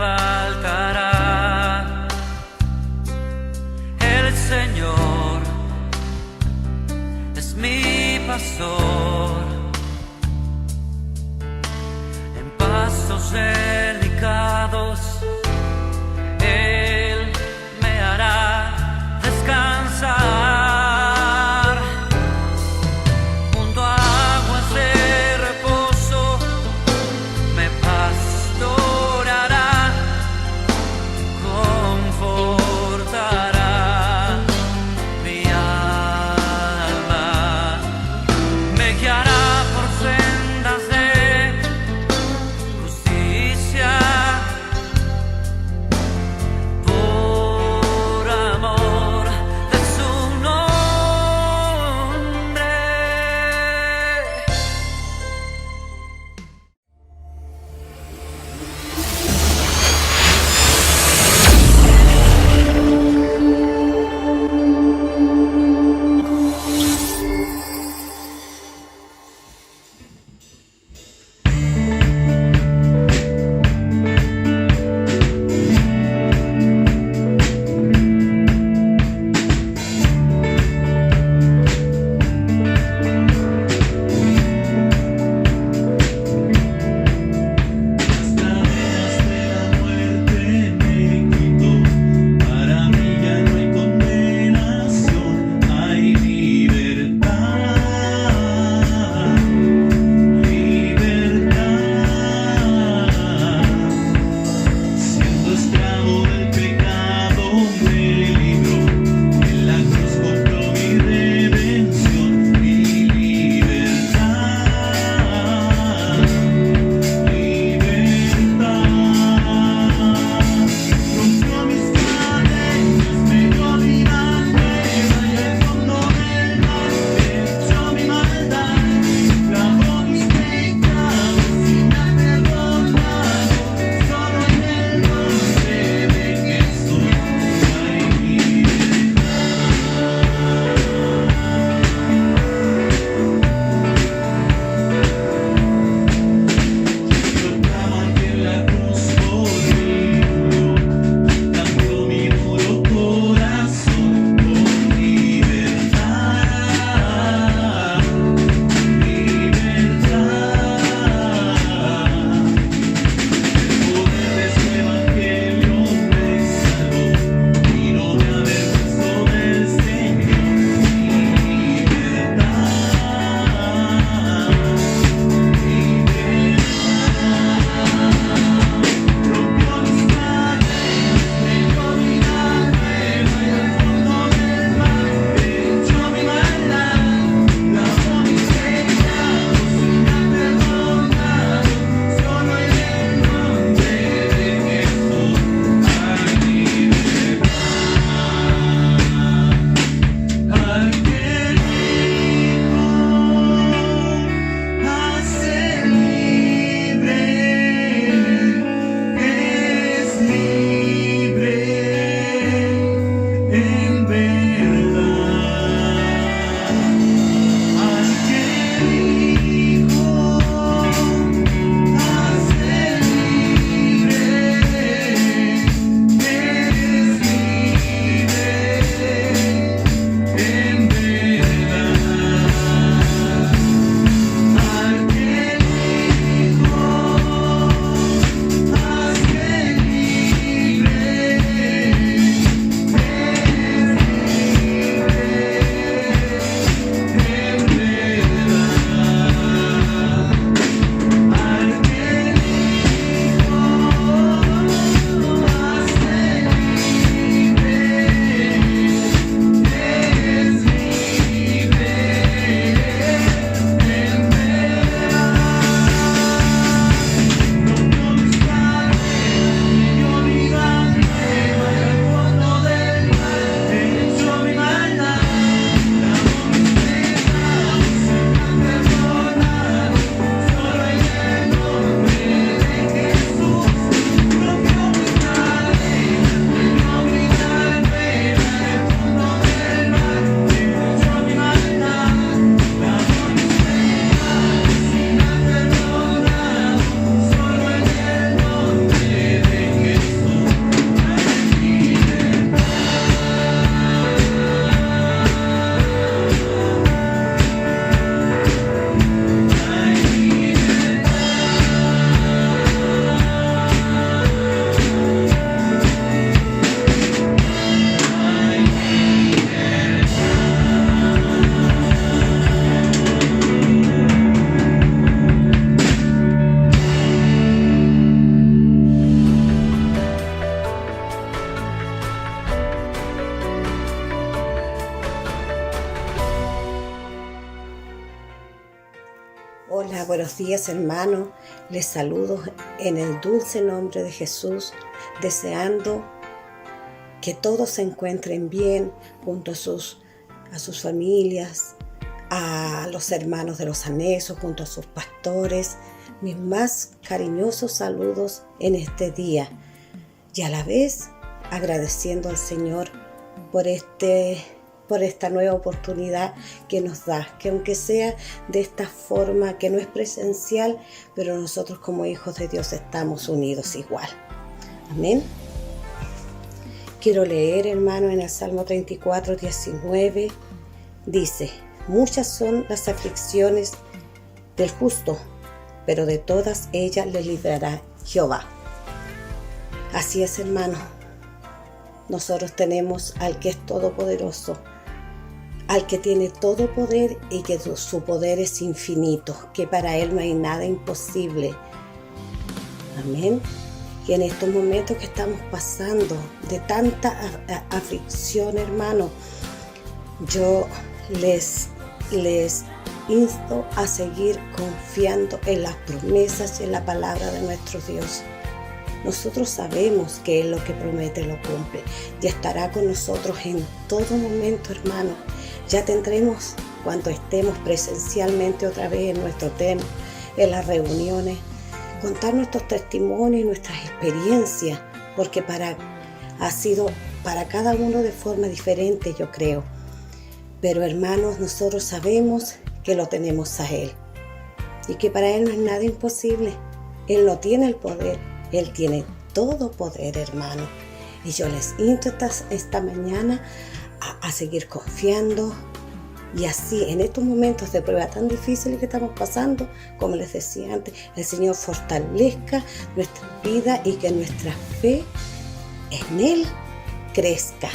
faltará. El Señor es mi pastor, en pastos delicados Él me hará descansar. Junto a aguas de reposo me pastoreará, confortará mi alma. Me Hola, buenos días hermanos. Les saludo en el dulce nombre de Jesús, deseando que todos se encuentren bien junto a sus familias, a los hermanos de los anexos, junto a sus pastores. Mis más cariñosos saludos en este día y a la vez agradeciendo al Señor por esta nueva oportunidad que nos da, que aunque sea de esta forma que no es presencial, pero nosotros como hijos de Dios estamos unidos igual. Amén. Quiero leer, hermano, en el Salmo 34, 19, dice: muchas son las aflicciones del justo, pero de todas ellas le librará Jehová. Así es, hermano. Nosotros tenemos al que es todopoderoso, al que tiene todo poder y que su poder es infinito, que para Él no hay nada imposible. Amén. Y en estos momentos que estamos pasando de tanta aflicción, hermano, yo les insto a seguir confiando en las promesas y en la palabra de nuestro Dios. Nosotros sabemos que Él lo que promete lo cumple y estará con nosotros en todo momento, hermano. Ya tendremos, cuando estemos presencialmente otra vez en nuestro templo, en las reuniones, contar nuestros testimonios y nuestras experiencias, porque ha sido para cada uno de forma diferente, yo creo. Pero hermanos, nosotros sabemos que lo tenemos a Él y que para Él no es nada imposible. Él no tiene el poder, Él tiene todo poder, hermano. Y yo les insto esta mañana a seguir confiando. Y así, en estos momentos de prueba tan difíciles que estamos pasando, como les decía antes, el Señor fortalezca nuestra vida y que nuestra fe en Él crezca.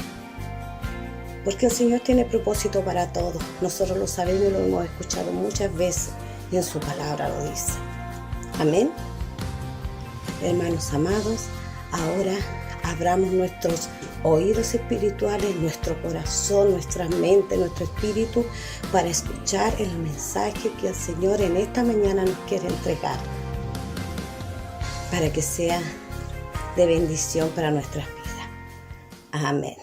Porque el Señor tiene propósito para todos. Nosotros lo sabemos y lo hemos escuchado muchas veces y en su palabra lo dice. Amén. Hermanos amados, ahora abramos nuestros oídos espirituales, nuestro corazón, nuestra mente, nuestro espíritu para escuchar el mensaje que el Señor en esta mañana nos quiere entregar, para que sea de bendición para nuestras vidas. Amén.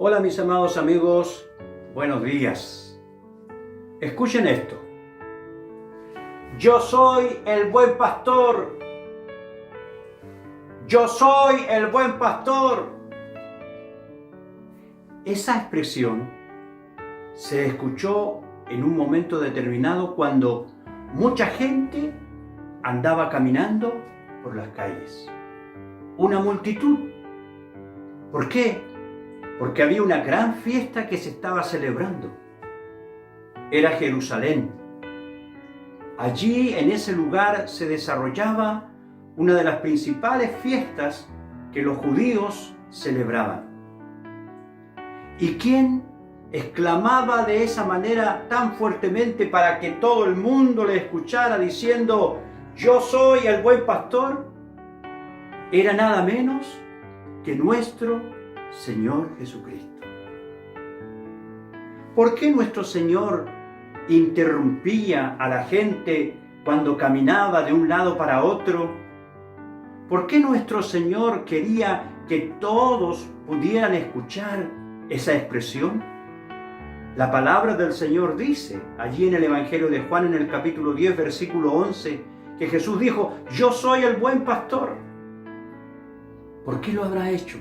Hola mis amados amigos, buenos días. Escuchen esto. Yo soy el buen pastor. Yo soy el buen pastor. Esa expresión se escuchó en un momento determinado cuando mucha gente andaba caminando por las calles. Una multitud. ¿Por qué? Porque había una gran fiesta que se estaba celebrando. Era Jerusalén. Allí, en ese lugar, se desarrollaba una de las principales fiestas que los judíos celebraban. ¿Y quién exclamaba de esa manera tan fuertemente para que todo el mundo le escuchara diciendo: yo soy el buen pastor? Era nada menos que nuestro Señor Jesucristo. ¿Por qué nuestro Señor interrumpía a la gente cuando caminaba de un lado para otro? ¿Por qué nuestro Señor quería que todos pudieran escuchar esa expresión? La palabra del Señor dice, allí en el Evangelio de Juan, en el capítulo 10, versículo 11, que Jesús dijo, yo soy el buen pastor. ¿Por qué lo habrá hecho?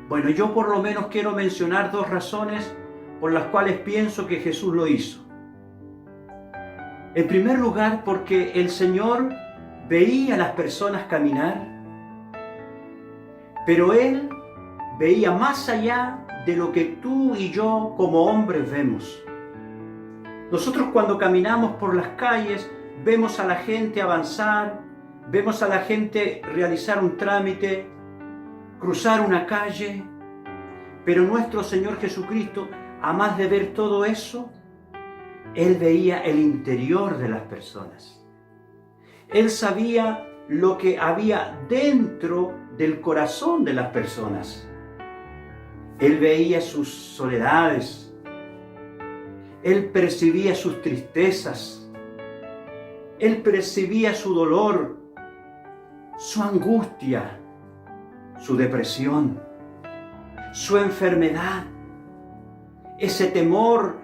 Bueno, yo por lo menos quiero mencionar 2 razones por las cuales pienso que Jesús lo hizo. En primer lugar, porque el Señor veía a las personas caminar, pero Él veía más allá de lo que tú y yo como hombres vemos. Nosotros cuando caminamos por las calles, vemos a la gente avanzar, vemos a la gente realizar un trámite, cruzar una calle, pero nuestro Señor Jesucristo, a más de ver todo eso, Él veía el interior de las personas. Él sabía lo que había dentro del corazón de las personas. Él veía sus soledades. Él percibía sus tristezas. Él percibía su dolor, su angustia, su depresión, su enfermedad, ese temor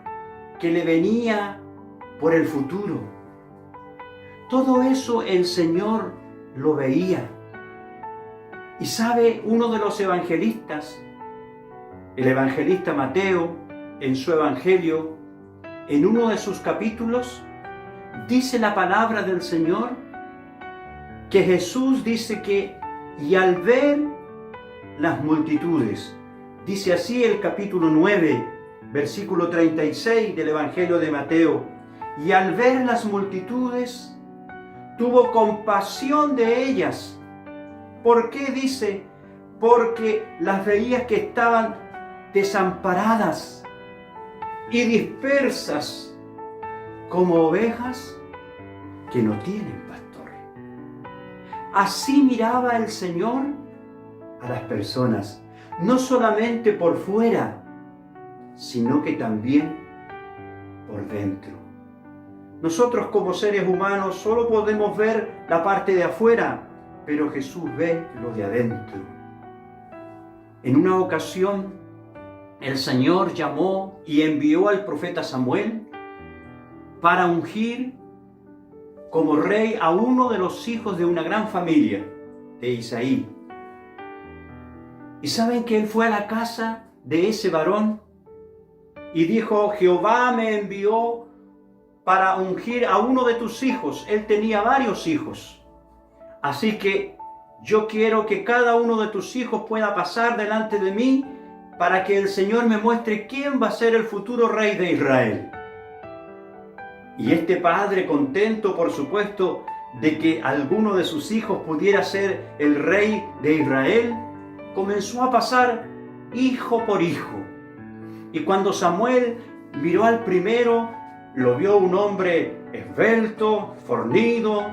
que le venía por el futuro. Todo eso el Señor lo veía. Y sabe, uno de los evangelistas, el evangelista Mateo, en su evangelio, en uno de sus capítulos, dice la palabra del Señor, que Jesús dice que, y al ver las multitudes, dice así el capítulo 9, versículo 36 del Evangelio de Mateo, y al ver las multitudes, tuvo compasión de ellas. ¿Por qué dice? Porque las veía que estaban desamparadas y dispersas como ovejas que no tienen pastor. Así miraba el Señor a las personas, no solamente por fuera, sino que también por dentro. Nosotros como seres humanos solo podemos ver la parte de afuera, pero Jesús ve lo de adentro. En una ocasión, el Señor llamó y envió al profeta Samuel para ungir como rey a uno de los hijos de una gran familia, de Isaí. ¿Y saben que él fue a la casa de ese varón y dijo, Jehová me envió para ungir a uno de tus hijos? Él tenía varios hijos. Así que yo quiero que cada uno de tus hijos pueda pasar delante de mí para que el Señor me muestre quién va a ser el futuro rey de Israel. Y este padre, contento por supuesto de que alguno de sus hijos pudiera ser el rey de Israel, comenzó a pasar hijo por hijo. Y cuando Samuel miró al primero, lo vio un hombre esbelto, fornido,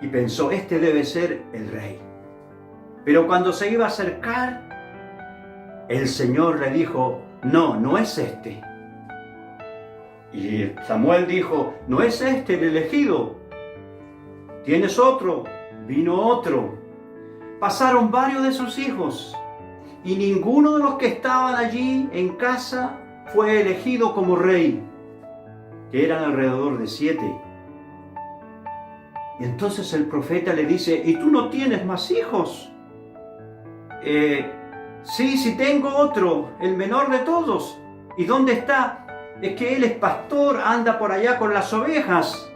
y pensó, este debe ser el rey. Pero cuando se iba a acercar, el Señor le dijo, no, no es este. Y Samuel dijo, no es este el elegido. ¿Tienes otro? Vino otro. Pasaron varios de sus hijos, y ninguno de los que estaban allí en casa fue elegido como rey, que eran alrededor de 7. Y entonces el profeta le dice, ¿y tú no tienes más hijos? Sí tengo otro, el menor de todos. ¿Y dónde está? Es que él es pastor, anda por allá con las ovejas.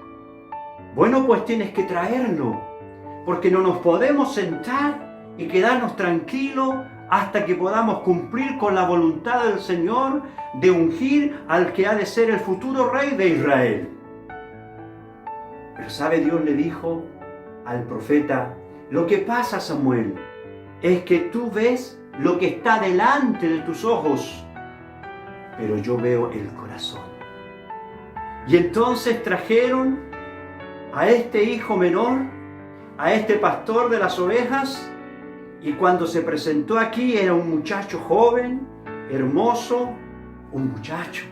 Bueno, pues tienes que traerlo, porque no nos podemos sentar y quedarnos tranquilos hasta que podamos cumplir con la voluntad del Señor de ungir al que ha de ser el futuro rey de Israel. Pero ¿sabe? Dios le dijo al profeta, lo que pasa, Samuel, es que tú ves lo que está delante de tus ojos, pero yo veo el corazón. Y entonces trajeron a este hijo menor, a este pastor de las ovejas, y cuando se presentó aquí era un muchacho joven, hermoso, un muchacho.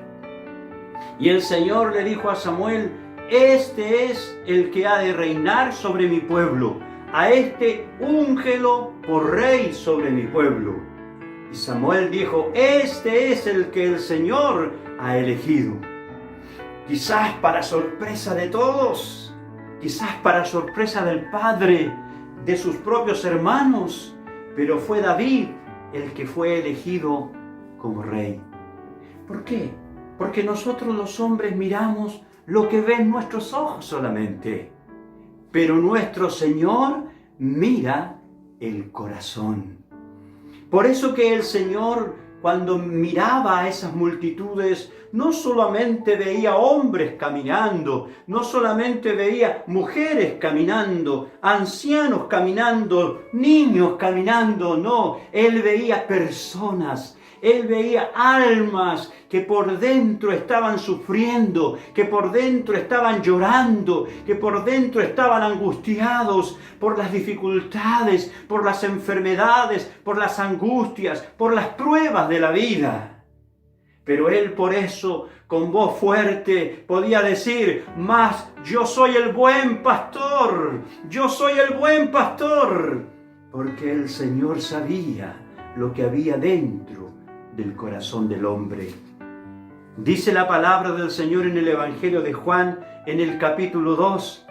Y el Señor le dijo a Samuel, este es el que ha de reinar sobre mi pueblo. A este úngelo por rey sobre mi pueblo. Y Samuel dijo: este es el que el Señor ha elegido. Quizás para sorpresa de todos, quizás para sorpresa del padre, de sus propios hermanos, pero fue David el que fue elegido como rey. ¿Por qué? Porque nosotros los hombres miramos lo que ven nuestros ojos solamente, pero nuestro Señor mira el corazón. Por eso que el Señor, cuando miraba a esas multitudes, no solamente veía hombres caminando, no solamente veía mujeres caminando, ancianos caminando, niños caminando, no, Él veía personas, Él veía almas que por dentro estaban sufriendo, que por dentro estaban llorando, que por dentro estaban angustiados por las dificultades, por las enfermedades, por las angustias, por las pruebas de la vida. Pero Él por eso, con voz fuerte, podía decir: mas yo soy el buen pastor, yo soy el buen pastor. Porque el Señor sabía lo que había dentro del corazón del hombre. Dice la palabra del Señor en el Evangelio de Juan, en el capítulo 2,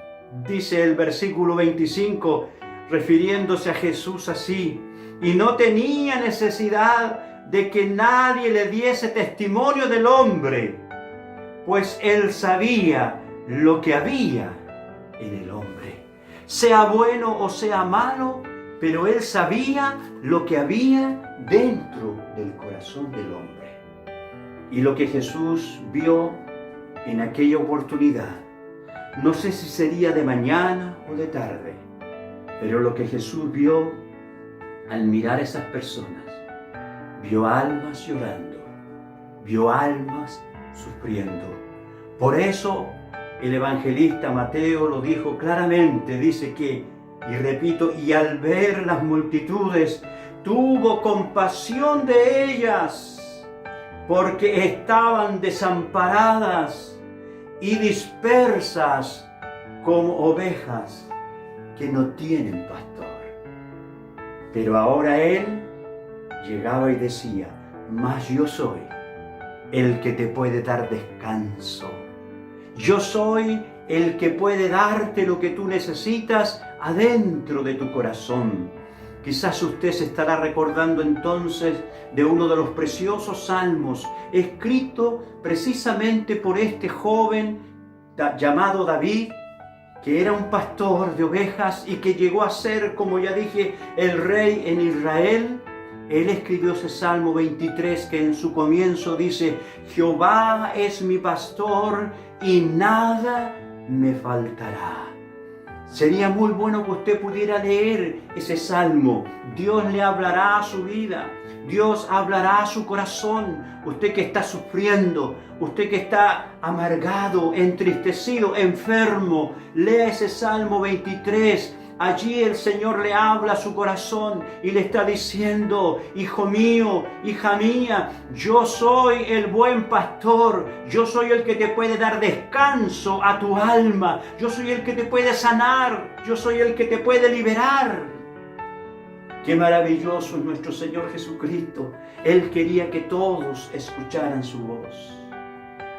dice el versículo 25, refiriéndose a Jesús así: y no tenía necesidad de que nadie le diese testimonio del hombre, pues Él sabía lo que había en el hombre. Sea bueno o sea malo, pero Él sabía lo que había dentro del corazón del hombre. Y lo que Jesús vio en aquella oportunidad, no sé si sería de mañana o de tarde, pero lo que Jesús vio al mirar a esas personas, vio almas llorando, vio almas sufriendo. Por eso el evangelista Mateo lo dijo claramente, dice que, y repito, y al ver las multitudes, tuvo compasión de ellas, porque estaban desamparadas y dispersas como ovejas que no tienen pastor. Pero ahora Él llegaba y decía: mas yo soy el que te puede dar descanso. Yo soy el que puede darte lo que tú necesitas adentro de tu corazón. Quizás usted se estará recordando entonces de uno de los preciosos salmos escrito precisamente por este joven llamado David, que era un pastor de ovejas y que llegó a ser, como ya dije, el rey en Israel. Él escribió ese Salmo 23 que en su comienzo dice: Jehová es mi pastor y nada me faltará. Sería muy bueno que usted pudiera leer ese salmo. Dios le hablará a su vida, Dios hablará a su corazón. Usted que está sufriendo, usted que está amargado, entristecido, enfermo, lea ese Salmo 23. Allí el Señor le habla a su corazón y le está diciendo: hijo mío, hija mía, yo soy el buen pastor, yo soy el que te puede dar descanso a tu alma, yo soy el que te puede sanar, yo soy el que te puede liberar. Qué maravilloso es nuestro Señor Jesucristo. Él quería que todos escucharan su voz.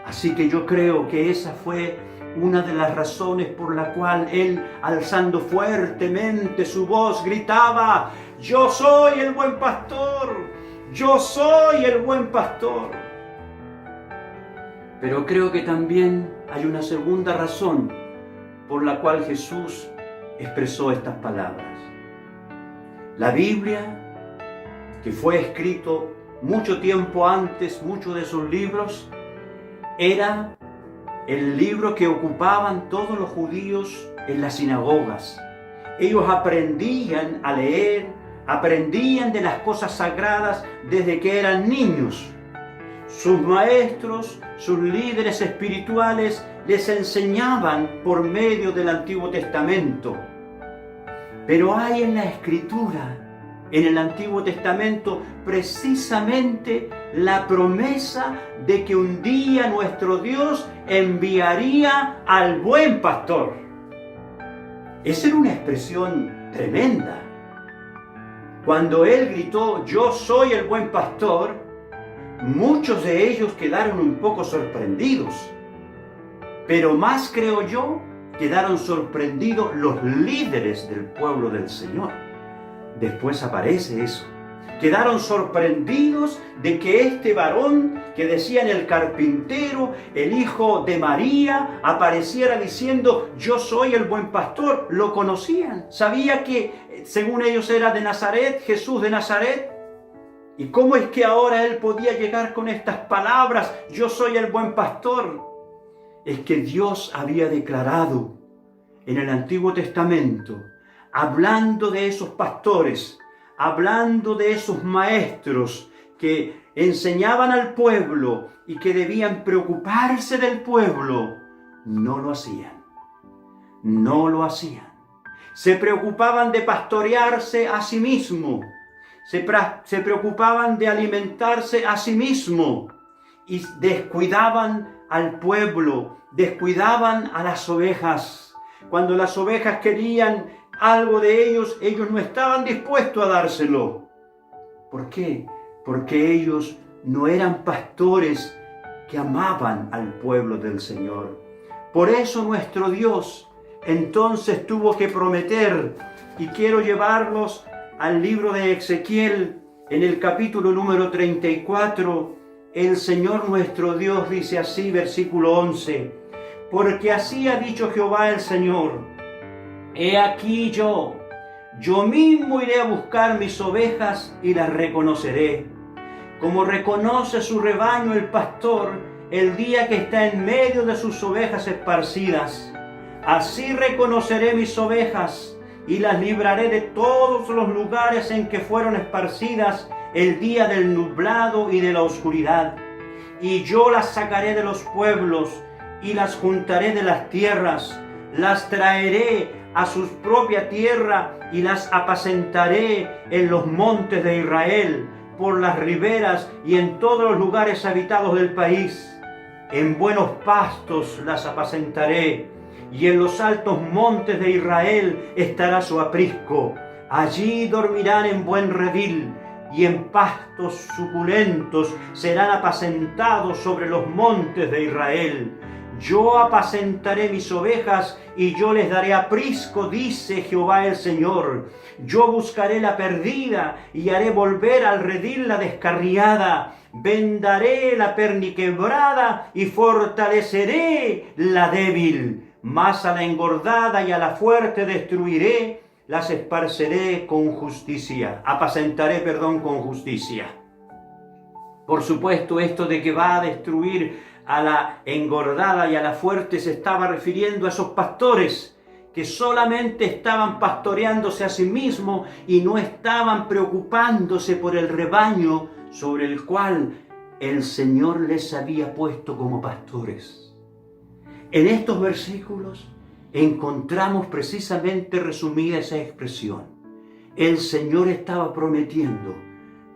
Así que yo creo que esa fue una de las razones por la cual Él, alzando fuertemente su voz, gritaba: yo soy el buen pastor, yo soy el buen pastor. Pero creo que también hay una segunda razón por la cual Jesús expresó estas palabras. La Biblia, que fue escrito mucho tiempo antes, muchos de sus libros, era el libro que ocupaban todos los judíos en las sinagogas. Ellos aprendían a leer, aprendían de las cosas sagradas desde que eran niños. Sus maestros, sus líderes espirituales les enseñaban por medio del Antiguo Testamento. Pero hay en la Escritura, en el Antiguo Testamento, precisamente la promesa de que un día nuestro Dios enviaría al buen pastor. Esa era una expresión tremenda. Cuando él gritó, yo soy el buen pastor, muchos de ellos quedaron un poco sorprendidos. Pero más, creo yo, quedaron sorprendidos los líderes del pueblo del Señor. Después aparece eso. Quedaron sorprendidos de que este varón, que decían el carpintero, el hijo de María, apareciera diciendo, yo soy el buen pastor. Lo conocían. Sabía que, según ellos, era de Nazaret, Jesús de Nazaret. ¿Y cómo es que ahora él podía llegar con estas palabras, yo soy el buen pastor? Es que Dios había declarado en el Antiguo Testamento, hablando de esos pastores, hablando de esos maestros que enseñaban al pueblo y que debían preocuparse del pueblo, no lo hacían. No lo hacían. Se preocupaban de pastorearse a sí mismo. Se preocupaban de alimentarse a sí mismo y descuidaban al pueblo, descuidaban a las ovejas. Cuando las ovejas querían algo de ellos, ellos no estaban dispuestos a dárselo. ¿Por qué? Porque ellos no eran pastores que amaban al pueblo del Señor. Por eso nuestro Dios entonces tuvo que prometer, y quiero llevarlos al libro de Ezequiel, en el capítulo número 34, el Señor nuestro Dios dice así, versículo 11, porque así ha dicho Jehová el Señor, he aquí yo mismo iré a buscar mis ovejas y las reconoceré, como reconoce su rebaño el pastor el día que está en medio de sus ovejas esparcidas. Así reconoceré mis ovejas y las libraré de todos los lugares en que fueron esparcidas el día del nublado y de la oscuridad. Y yo las sacaré de los pueblos y las juntaré de las tierras, las traeré a su propia tierra y las apacentaré en los montes de Israel, por las riberas y en todos los lugares habitados del país. En buenos pastos las apacentaré, y en los altos montes de Israel estará su aprisco. Allí dormirán en buen redil, y en pastos suculentos serán apacentados sobre los montes de Israel. Yo apacentaré mis ovejas, y yo les daré aprisco, dice Jehová el Señor. Yo buscaré la perdida, y haré volver al redil la descarriada. Vendaré la perniquebrada, y fortaleceré la débil. Mas a la engordada y a la fuerte destruiré, las esparceré con justicia. Apacentaré, con justicia. Por supuesto, esto de que va a destruir a la engordada y a la fuerte se estaba refiriendo a esos pastores que solamente estaban pastoreándose a sí mismos y no estaban preocupándose por el rebaño sobre el cual el Señor les había puesto como pastores. En estos versículos encontramos precisamente resumida esa expresión. El Señor estaba prometiendo,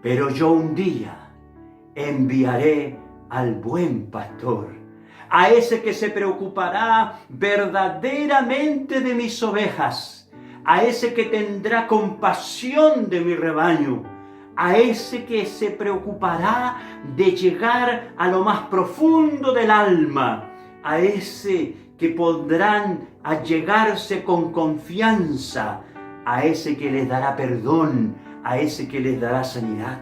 pero yo un día enviaré al buen pastor, a ese que se preocupará verdaderamente de mis ovejas, a ese que tendrá compasión de mi rebaño, a ese que se preocupará de llegar a lo más profundo del alma, a ese que podrán allegarse con confianza, a ese que les dará perdón, a ese que les dará sanidad.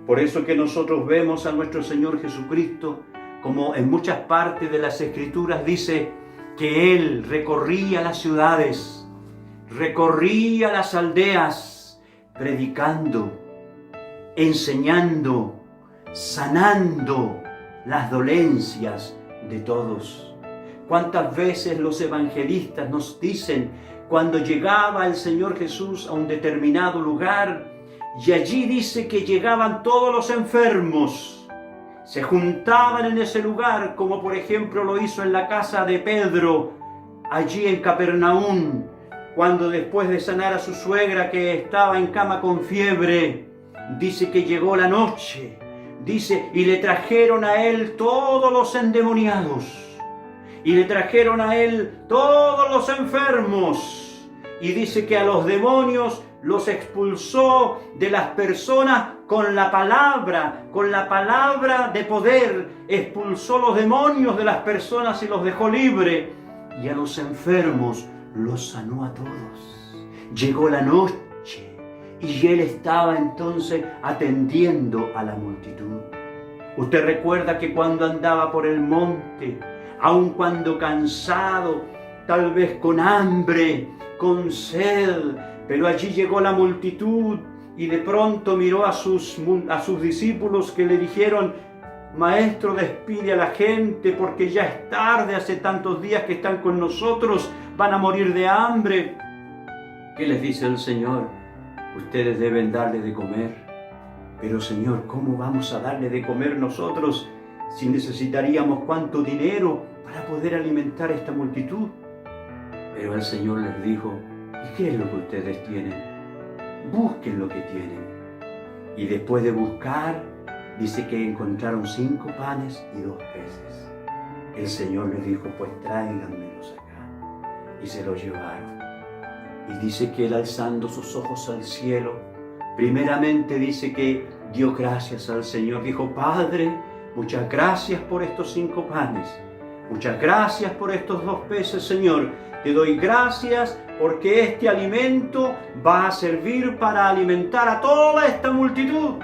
Por eso que nosotros vemos a nuestro Señor Jesucristo, como en muchas partes de las Escrituras dice que Él recorría las ciudades, recorría las aldeas, predicando, enseñando, sanando las dolencias de todos. ¿Cuántas veces los evangelistas nos dicen cuando llegaba el Señor Jesús a un determinado lugar y allí dice que llegaban todos los enfermos, se juntaban en ese lugar, como por ejemplo lo hizo en la casa de Pedro, allí en Capernaum, cuando después de sanar a su suegra que estaba en cama con fiebre, dice que llegó la noche, dice, y le trajeron a él todos los endemoniados, y le trajeron a él todos los enfermos, y dice que a los demonios los expulsó de las personas con la palabra de poder. Expulsó los demonios de las personas y los dejó libre. Y a los enfermos los sanó a todos. Llegó la noche y él estaba entonces atendiendo a la multitud. Usted recuerda que cuando andaba por el monte, aun cuando cansado, tal vez con hambre, con sed, pero allí llegó la multitud y de pronto miró a sus discípulos que le dijeron: Maestro, despide a la gente porque ya es tarde, hace tantos días que están con nosotros, van a morir de hambre. ¿Qué les dice el Señor? Ustedes deben darle de comer. Pero Señor, ¿cómo vamos a darle de comer nosotros si necesitaríamos cuánto dinero para poder alimentar a esta multitud? Pero el Señor les dijo: ¿y qué es lo que ustedes tienen? Busquen lo que tienen. Y después de buscar, dice que encontraron 5 panes y 2 peces. El Señor les dijo: pues tráiganmelos acá. Y se los llevaron. Y dice que él, alzando sus ojos al cielo, primeramente dice que dio gracias al Señor. Dijo: Padre, muchas gracias por estos 5 panes. Muchas gracias por estos 2 peces, Señor. Te doy gracias porque este alimento va a servir para alimentar a toda esta multitud.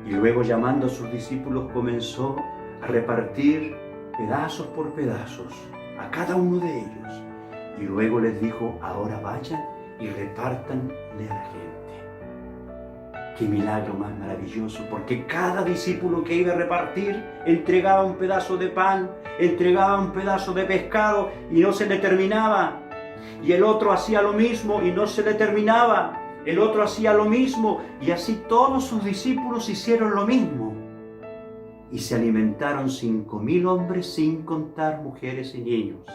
Y luego, llamando a sus discípulos, comenzó a repartir pedazos por pedazos a cada uno de ellos. Y luego les dijo: ahora vayan y repártanle a la gente. Qué milagro más maravilloso, porque cada discípulo que iba a repartir entregaba un pedazo de pan, entregaba un pedazo de pescado y no se le terminaba. Y el otro hacía lo mismo y no se le terminaba. El otro hacía lo mismo y así todos sus discípulos hicieron lo mismo. Y se alimentaron 5.000 hombres, sin contar mujeres y niños.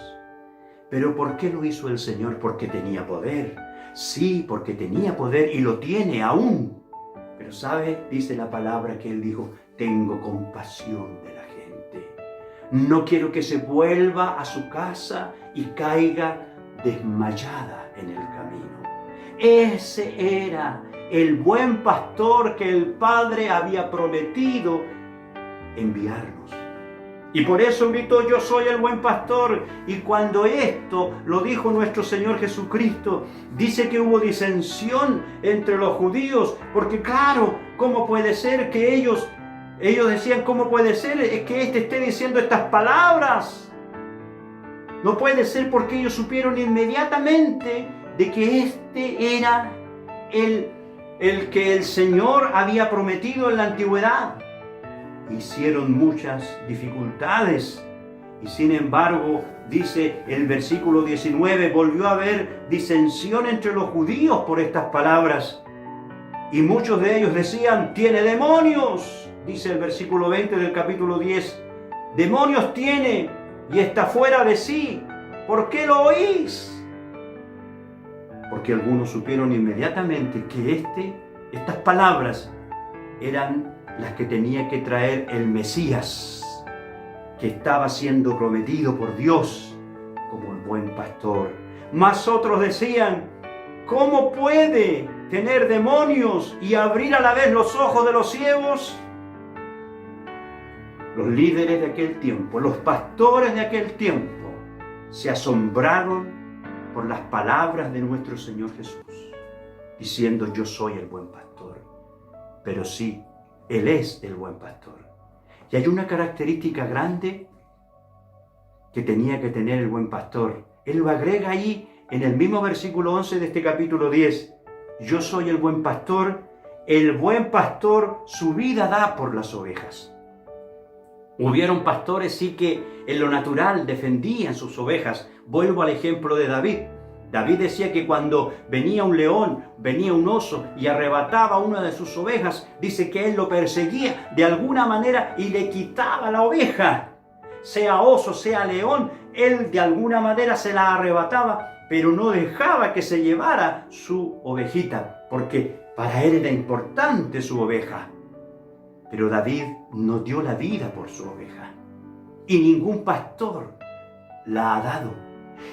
¿Pero por qué lo hizo el Señor? Porque tenía poder. Sí, porque tenía poder y lo tiene aún. Pero ¿sabe? Dice la palabra que Él dijo: tengo compasión de la gente. No quiero que se vuelva a su casa y caiga desmayada en el camino. Ese era el buen pastor que el Padre había prometido enviarnos. Y por eso gritó: yo soy el buen pastor. Y cuando esto lo dijo nuestro Señor Jesucristo, dice que hubo disensión entre los judíos, porque claro, ¿cómo puede ser que ellos decían: ¿cómo puede ser que éste esté diciendo estas palabras? No puede ser, porque ellos supieron inmediatamente de que este era el que el Señor había prometido en la antigüedad. Hicieron muchas dificultades y sin embargo, dice el versículo 19, volvió a haber disensión entre los judíos por estas palabras y muchos de ellos decían: tiene demonios. Dice el versículo 20 del capítulo 10, demonios tiene y está fuera de sí. ¿Por qué lo oís? Porque algunos supieron inmediatamente que estas palabras eran las que tenía que traer el Mesías, que estaba siendo prometido por Dios como el buen pastor. Mas otros decían: ¿cómo puede tener demonios y abrir a la vez los ojos de los ciegos? Los líderes de aquel tiempo, los pastores de aquel tiempo, se asombraron por las palabras de nuestro Señor Jesús, diciendo: yo soy el buen pastor. Pero sí, Él es el buen pastor. Y hay una característica grande que tenía que tener el buen pastor. Él lo agrega ahí en el mismo versículo 11 de este capítulo 10. Yo soy el buen pastor su vida da por las ovejas. Hubieron pastores sí que en lo natural defendían sus ovejas. Vuelvo al ejemplo de David. David decía que cuando venía un león, venía un oso y arrebataba una de sus ovejas, dice que él lo perseguía de alguna manera y le quitaba la oveja. Sea oso, sea león, él de alguna manera se la arrebataba, pero no dejaba que se llevara su ovejita, porque para él era importante su oveja. Pero David no dio la vida por su oveja, y ningún pastor la ha dado.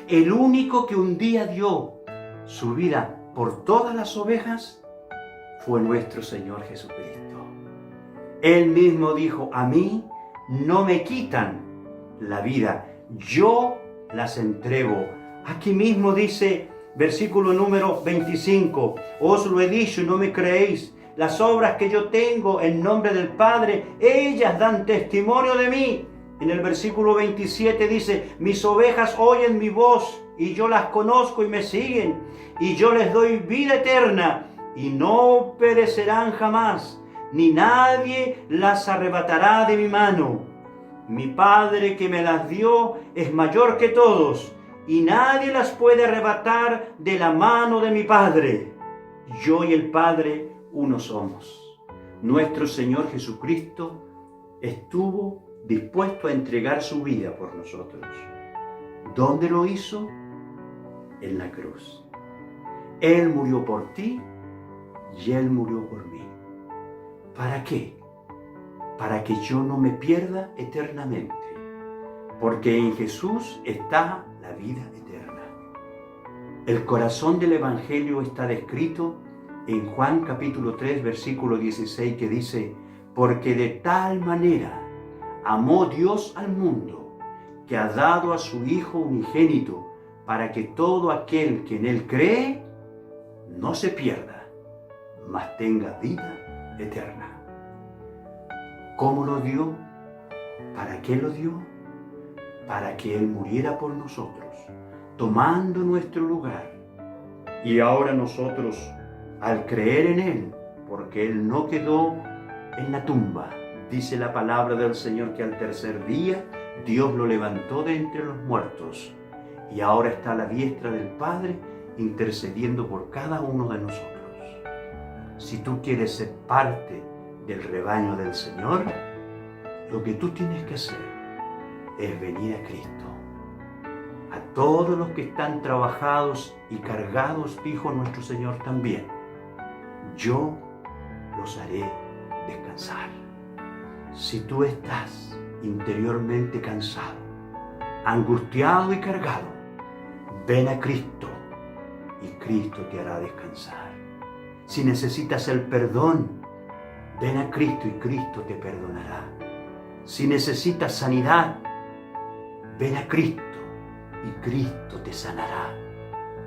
El único que un día dio su vida por todas las ovejas fue nuestro Señor Jesucristo. Él mismo dijo: a mí no me quitan la vida, yo las entrego. Aquí mismo dice, versículo número 25, os lo he dicho y no me creéis. Las obras que yo tengo en nombre del Padre, ellas dan testimonio de mí. En el versículo 27 dice: mis ovejas oyen mi voz y yo las conozco y me siguen, y yo les doy vida eterna y no perecerán jamás, ni nadie las arrebatará de mi mano. Mi Padre que me las dio es mayor que todos, y nadie las puede arrebatar de la mano de mi Padre. Yo y el Padre uno somos. Nuestro Señor Jesucristo estuvo dispuesto a entregar su vida por nosotros. ¿Dónde lo hizo? En la cruz. Él murió por ti y Él murió por mí. ¿Para qué? Para que yo no me pierda eternamente. Porque en Jesús está la vida eterna. El corazón del Evangelio está descrito en Juan capítulo 3, versículo 16, que dice: porque de tal manera amó Dios al mundo, que ha dado a su Hijo unigénito, para que todo aquel que en Él cree no se pierda, mas tenga vida eterna. ¿Cómo lo dio? ¿Para qué lo dio? Para que Él muriera por nosotros, tomando nuestro lugar. Y ahora nosotros, al creer en Él, porque Él no quedó en la tumba, dice la palabra del Señor que al tercer día Dios lo levantó de entre los muertos, y ahora está a la diestra del Padre intercediendo por cada uno de nosotros. Si tú quieres ser parte del rebaño del Señor, lo que tú tienes que hacer es venir a Cristo. A todos los que están trabajados y cargados, dijo nuestro Señor también, yo los haré descansar. Si tú estás interiormente cansado, angustiado y cargado, ven a Cristo y Cristo te hará descansar. Si necesitas el perdón, ven a Cristo y Cristo te perdonará. Si necesitas sanidad, ven a Cristo y Cristo te sanará.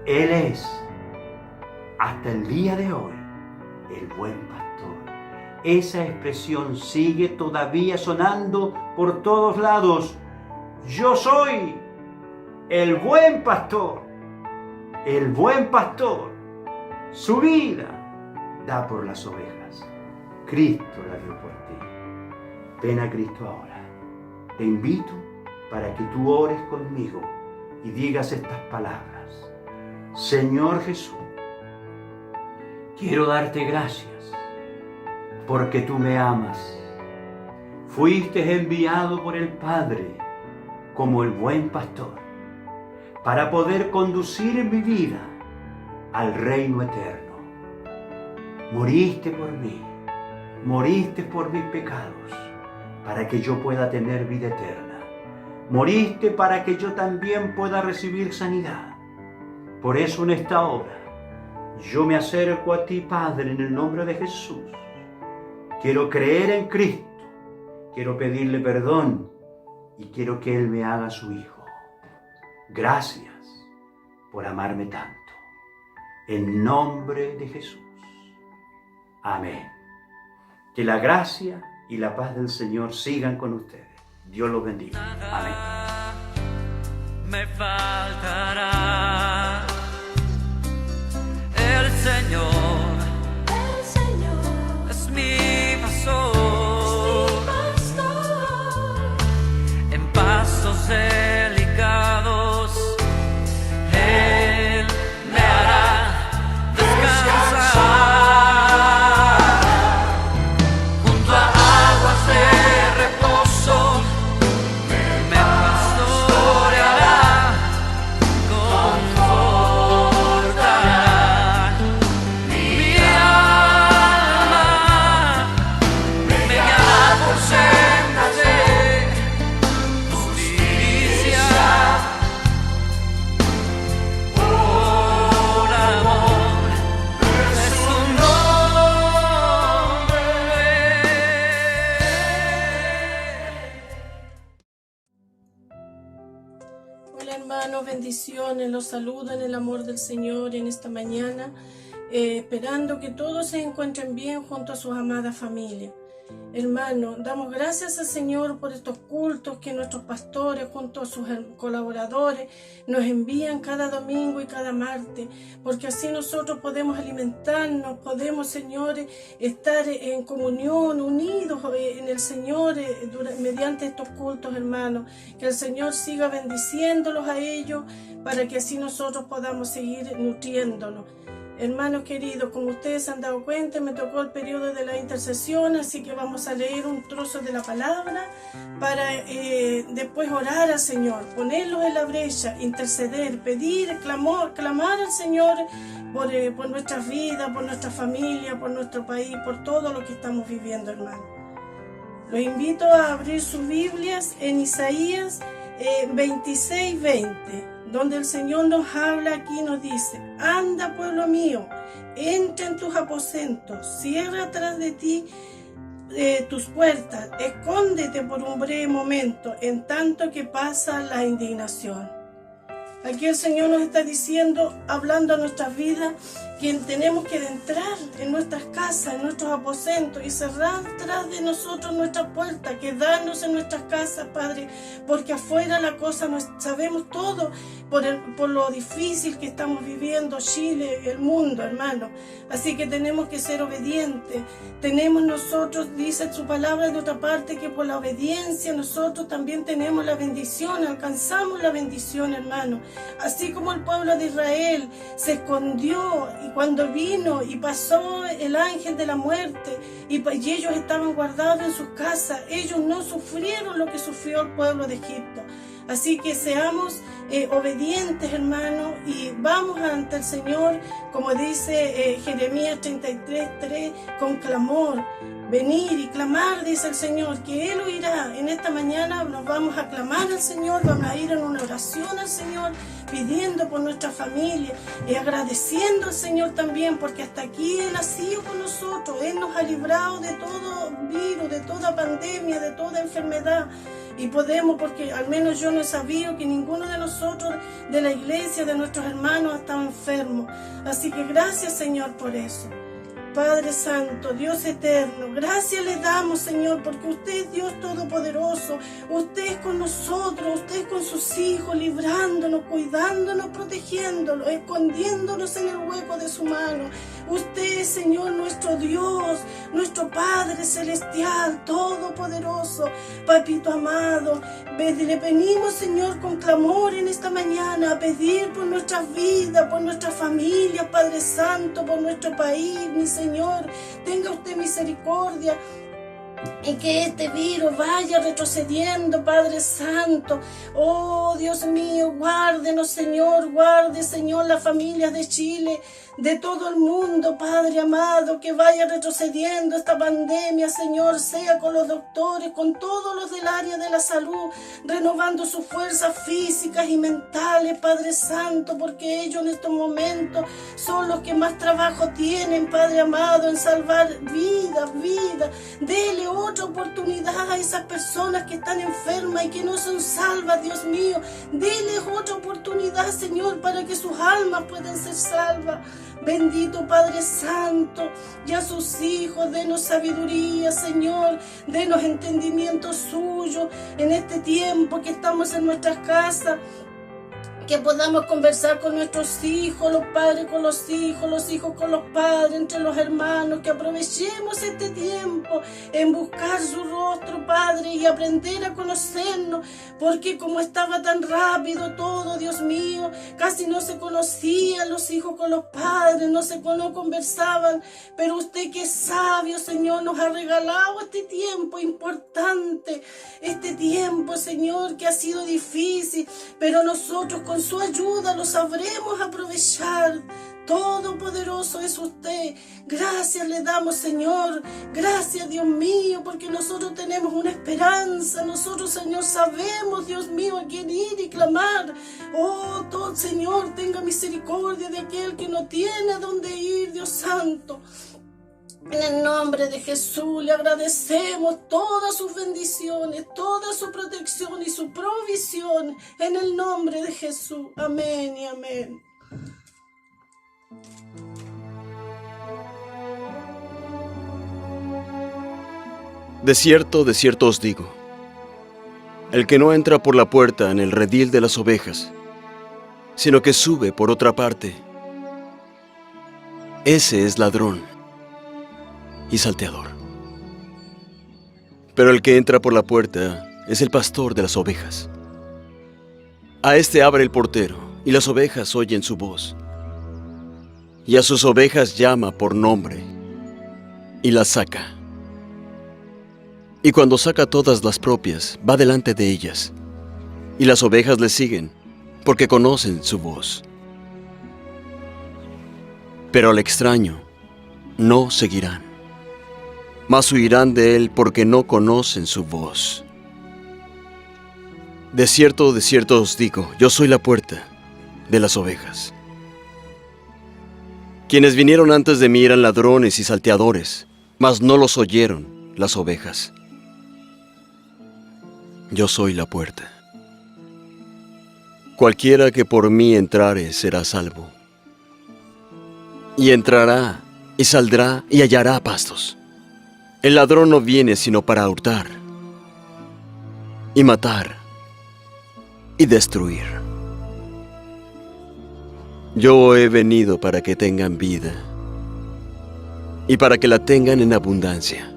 Él es, hasta el día de hoy, el buen pastor. Esa expresión sigue todavía sonando por todos lados. Yo soy el buen pastor. El buen pastor su vida da por las ovejas. Cristo la dio por ti. Ven a Cristo ahora. Te invito para que tú ores conmigo y digas estas palabras. Señor Jesús, quiero darte gracias porque tú me amas. Fuiste enviado por el Padre como el buen pastor para poder conducir mi vida al reino eterno. Moriste por mí, moriste por mis pecados para que yo pueda tener vida eterna. Moriste para que yo también pueda recibir sanidad. Por eso en esta hora yo me acerco a ti, Padre, en el nombre de Jesús. Quiero creer en Cristo, quiero pedirle perdón y quiero que Él me haga su Hijo. Gracias por amarme tanto. En nombre de Jesús. Amén. Que la gracia y la paz del Señor sigan con ustedes. Dios los bendiga. Amén. Me faltará. El Señor es mi pastor, en pastos delicados Él me hará descansar, junto a aguas de reposo me pastoreará con bendiciones. Los saludo en el amor del Señor en esta mañana, esperando que todos se encuentren bien junto a sus amadas familias. Hermano, damos gracias al Señor por estos cultos que nuestros pastores junto a sus colaboradores nos envían cada domingo y cada martes, porque así nosotros podemos alimentarnos, podemos, Señor, estar en comunión, unidos en el Señor mediante estos cultos, hermanos. Que el Señor siga bendiciéndolos a ellos para que así nosotros podamos seguir nutriéndonos. Hermanos queridos, como ustedes se han dado cuenta, me tocó el periodo de la intercesión, así que vamos a leer un trozo de la palabra para después orar al Señor, ponerlos en la brecha, interceder, pedir, clamar al Señor por nuestras vidas, por nuestra familia, por nuestro país, por todo lo que estamos viviendo, hermanos. Los invito a abrir sus Biblias en Isaías 26:20. Donde el Señor nos habla aquí, nos dice: anda, pueblo mío, entra en tus aposentos, cierra atrás de ti tus puertas, escóndete por un breve momento, en tanto que pasa la indignación. Aquí el Señor nos está diciendo, hablando a nuestras vidas, que tenemos que entrar en nuestras casas, en nuestros aposentos y cerrar tras de nosotros nuestras puertas, quedarnos en nuestras casas, Padre, porque afuera la cosa no sabemos todo por lo difícil que estamos viviendo Chile y el mundo, hermano. Así que tenemos que ser obedientes. Tenemos nosotros, dice su palabra de otra parte, que por la obediencia nosotros también tenemos la bendición, alcanzamos la bendición, hermano. Así como el pueblo de Israel se escondió y cuando vino y pasó el ángel de la muerte y ellos estaban guardados en sus casas, ellos no sufrieron lo que sufrió el pueblo de Egipto. Así que seamos obedientes, hermanos, y vamos ante el Señor, como dice Jeremías 33:3, con clamor. Venir y clamar, dice el Señor, que Él oirá. En esta mañana nos vamos a clamar al Señor, vamos a ir en una oración al Señor, pidiendo por nuestra familia y agradeciendo al Señor también, porque hasta aquí Él ha sido con nosotros. Él nos ha librado de todo virus, de toda pandemia, de toda enfermedad. Y podemos, porque al menos yo no he sabido que ninguno de nosotros de la iglesia, de nuestros hermanos, ha estado enfermo. Así que gracias, Señor, por eso. Padre Santo, Dios eterno, gracias le damos, Señor, porque usted es Dios Todopoderoso. Usted es con nosotros, usted es con sus hijos, librándonos, cuidándonos, protegiéndonos, escondiéndonos en el hueco de su mano. Usted es, Señor, nuestro Dios, nuestro Padre Celestial, Todopoderoso. Papito amado, le venimos, Señor, con clamor en esta mañana a pedir por nuestras vidas, por nuestras familias, Padre Santo, por nuestro país, mi Señor. Tenga usted misericordia y que este virus vaya retrocediendo, Padre Santo. Oh, Dios mío, guárdenos, Señor, guarde, Señor, las familias de Chile, de todo el mundo, Padre amado, que vaya retrocediendo esta pandemia, Señor, sea con los doctores, con todos los del área de la salud, renovando sus fuerzas físicas y mentales, Padre Santo, porque ellos en estos momentos son los que más trabajo tienen, Padre amado, en salvar vidas. Dele otra oportunidad a esas personas que están enfermas y que no son salvas, Dios mío. Dele otra oportunidad, Señor, para que sus almas puedan ser salvas. Bendito Padre Santo, y a sus hijos, denos sabiduría, Señor, denos entendimiento suyo en este tiempo que estamos en nuestras casas. Que podamos conversar con nuestros hijos, los padres con los hijos con los padres, entre los hermanos, que aprovechemos este tiempo en buscar su rostro, Padre, y aprender a conocernos, porque como estaba tan rápido todo, Dios mío, casi no se conocían los hijos con los padres, no conversaban, pero usted que es sabio, Señor, nos ha regalado este tiempo importante, este tiempo, Señor, que ha sido difícil, pero nosotros con su ayuda lo sabremos aprovechar. Todopoderoso es usted. Gracias le damos, Señor. Gracias, Dios mío, porque nosotros tenemos una esperanza. Nosotros, Señor, sabemos, Dios mío, a quién ir y clamar. Oh, todo, Señor, tenga misericordia de aquel que no tiene a dónde ir, Dios Santo. En el nombre de Jesús le agradecemos todas sus bendiciones, toda su protección y su provisión. En el nombre de Jesús. Amén y amén. De cierto os digo, el que no entra por la puerta en el redil de las ovejas, sino que sube por otra parte, ese es ladrón y salteador. Pero el que entra por la puerta es el pastor de las ovejas. A éste abre el portero, y las ovejas oyen su voz. Y a sus ovejas llama por nombre, y las saca. Y cuando saca todas las propias, va delante de ellas, y las ovejas le siguen, porque conocen su voz. Pero al extraño no seguirán, mas huirán de él porque no conocen su voz. De cierto os digo, yo soy la puerta de las ovejas. Quienes vinieron antes de mí eran ladrones y salteadores, mas no los oyeron las ovejas. Yo soy la puerta. Cualquiera que por mí entrare será salvo. Y entrará, y saldrá, y hallará pastos. El ladrón no viene sino para hurtar, y matar, y destruir. Yo he venido para que tengan vida, y para que la tengan en abundancia.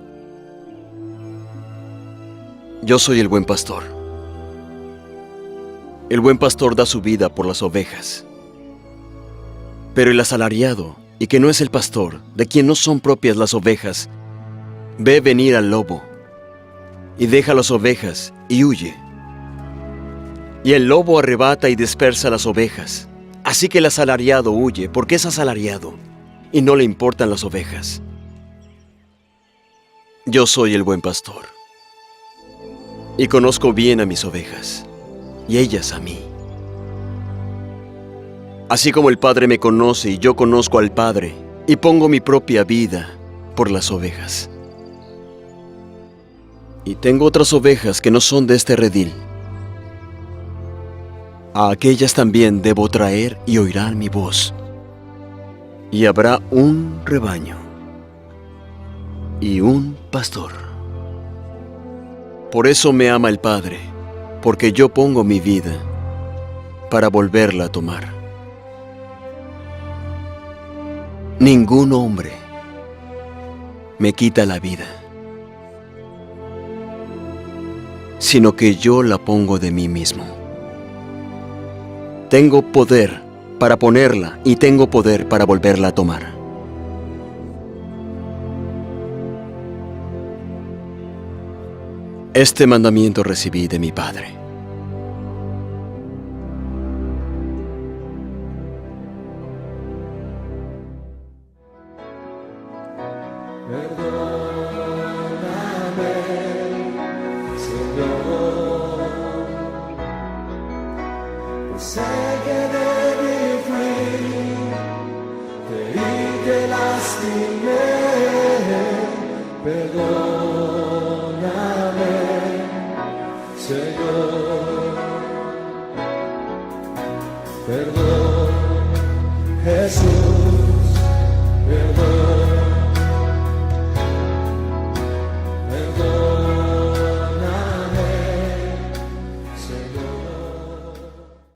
Yo soy el buen pastor. El buen pastor da su vida por las ovejas. Pero el asalariado, y que no es el pastor, de quien no son propias las ovejas, ve venir al lobo, y deja las ovejas, y huye. Y el lobo arrebata y dispersa las ovejas. Así que el asalariado huye, porque es asalariado, y no le importan las ovejas. Yo soy el buen pastor, y conozco bien a mis ovejas, y ellas a mí. Así como el Padre me conoce y yo conozco al Padre, y pongo mi propia vida por las ovejas. Y tengo otras ovejas que no son de este redil. A aquellas también debo traer y oirán mi voz. Y habrá un rebaño y un pastor. Por eso me ama el Padre, porque yo pongo mi vida para volverla a tomar. Ningún hombre me quita la vida, sino que yo la pongo de mí mismo. Tengo poder para ponerla y tengo poder para volverla a tomar. Este mandamiento recibí de mi Padre. Sé que debí fui, creí que lastimé, perdóname, Señor. Perdón, Jesús, perdón.